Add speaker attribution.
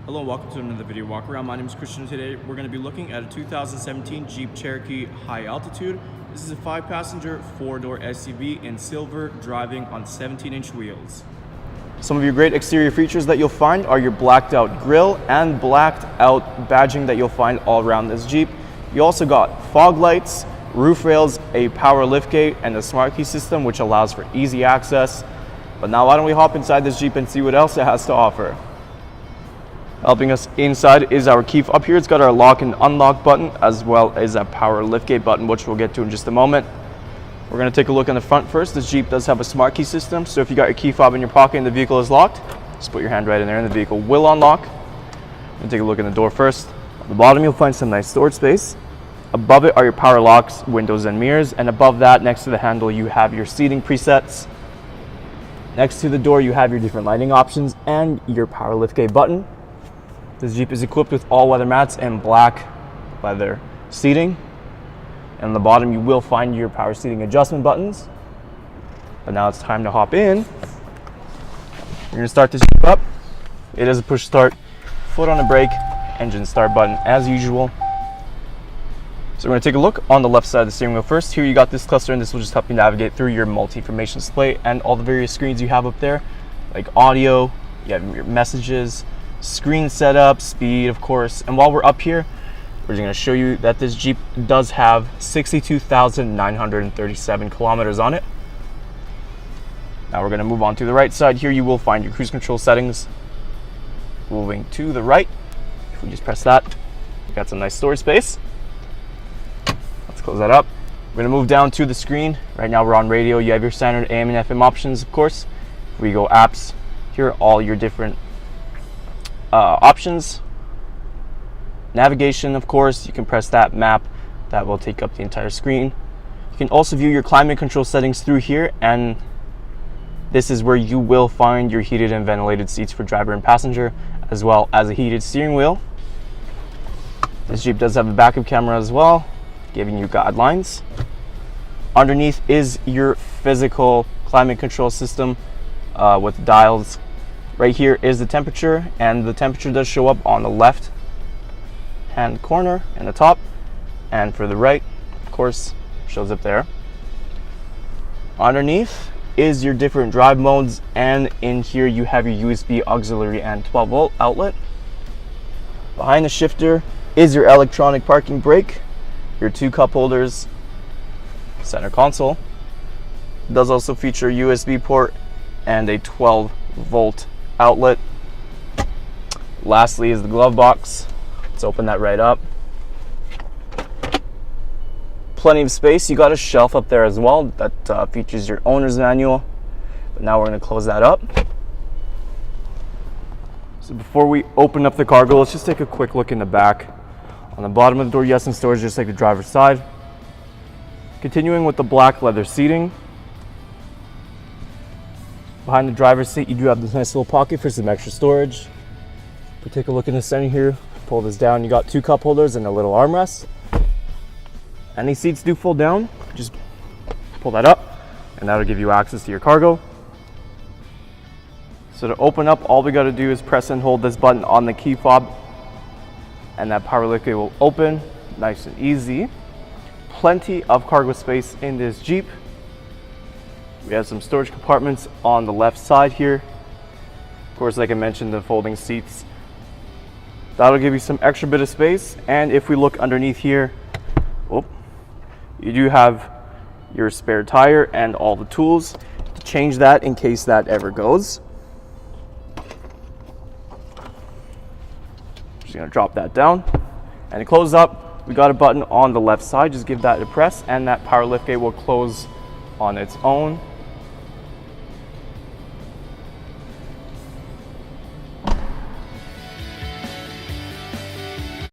Speaker 1: Hello and welcome to another video walk around. My name is Christian. Today we're going to be looking at a 2017 Jeep Cherokee High Altitude. This is a 5-passenger, 4-door SUV in silver, driving on 17-inch wheels. Some of your great exterior features that you'll find are your blacked out grille and blacked out badging that you'll find all around this Jeep. You also got fog lights, roof rails, a power liftgate, and a smart key system which allows for easy access. But now why don't we hop inside this Jeep and see what else it has to offer. Helping us inside is our key fob here. It's got our lock and unlock button as well as a power liftgate button, which we'll get to in just a moment. We're going to take a look in the front first. This Jeep does have a smart key system, so if you got your key fob in your pocket and the vehicle is locked, just put your hand right in there and the vehicle will unlock. We'll take a look in the door first. On the bottom you'll find some nice storage space. Above it are your power locks, windows and mirrors, and above that next to the handle you have your seating presets. Next to the door you have your different lighting options and your power liftgate button. This Jeep is equipped with all-weather mats and black leather seating. And on the bottom you will find your power seating adjustment buttons. But now it's time to hop in. You're going to start this Jeep up. It is a push start, foot on the brake, engine start button as usual. So we're going to take a look on the left side of the steering wheel first. Here you got this cluster, and this will just help you navigate through your multi-information display and all the various screens you have up there, like audio, you have your messages, screen setup, speed of course. And while we're up here, we're just going to show you that this Jeep does have 62,937 kilometers on it. Now we're going to move on to the right side. Here you will find your cruise control settings. Moving to the right, if we just press that, we got some nice storage space. Let's close that up. We're going to move down to the screen. Right now we're on radio. You have your standard AM and FM options, of course. If we go apps, here are all your different options. Navigation, of course, you can press that map. That will take up the entire screen. You can also view your climate control settings through here, and this is where you will find your heated and ventilated seats for driver and passenger, as well as a heated steering wheel. This Jeep does have a backup camera as well, giving you guidelines. Underneath is your physical climate control system with dials. Right here is the temperature, and the temperature does show up on the left hand corner and the top, and for the right, of course, shows up there. Underneath is your different drive modes, and in here you have your USB auxiliary and 12-volt outlet. Behind the shifter is your electronic parking brake, your 2 cup holders, center console. It does also feature a USB port and a 12-volt outlet. Lastly is the glove box. Let's open that right up. Plenty of space. You got a shelf up there as well that features your owner's manual. But now we're going to close that up. So before we open up the cargo, let's just take a quick look in the back. On the bottom of the door, yes, in storage just like the driver's side. Continuing with the black leather seating. Behind the driver's seat, you do have this nice little pocket for some extra storage. If we take a look in the center here, pull this down, you got 2 cup holders and a little armrest. And these seats do fold down. Just pull that up, and that'll give you access to your cargo. So to open up, all we got to do is press and hold this button on the key fob, and that power liftgate will open, nice and easy. Plenty of cargo space in this Jeep. We have some storage compartments on the left side here. Of course, like I mentioned, the folding seats. That'll give you some extra bit of space. And if we look underneath here, you do have your spare tire and all the tools to change that in case that ever goes. Just gonna drop that down. And to close up, we got a button on the left side. Just give that a press and that power liftgate will close on its own.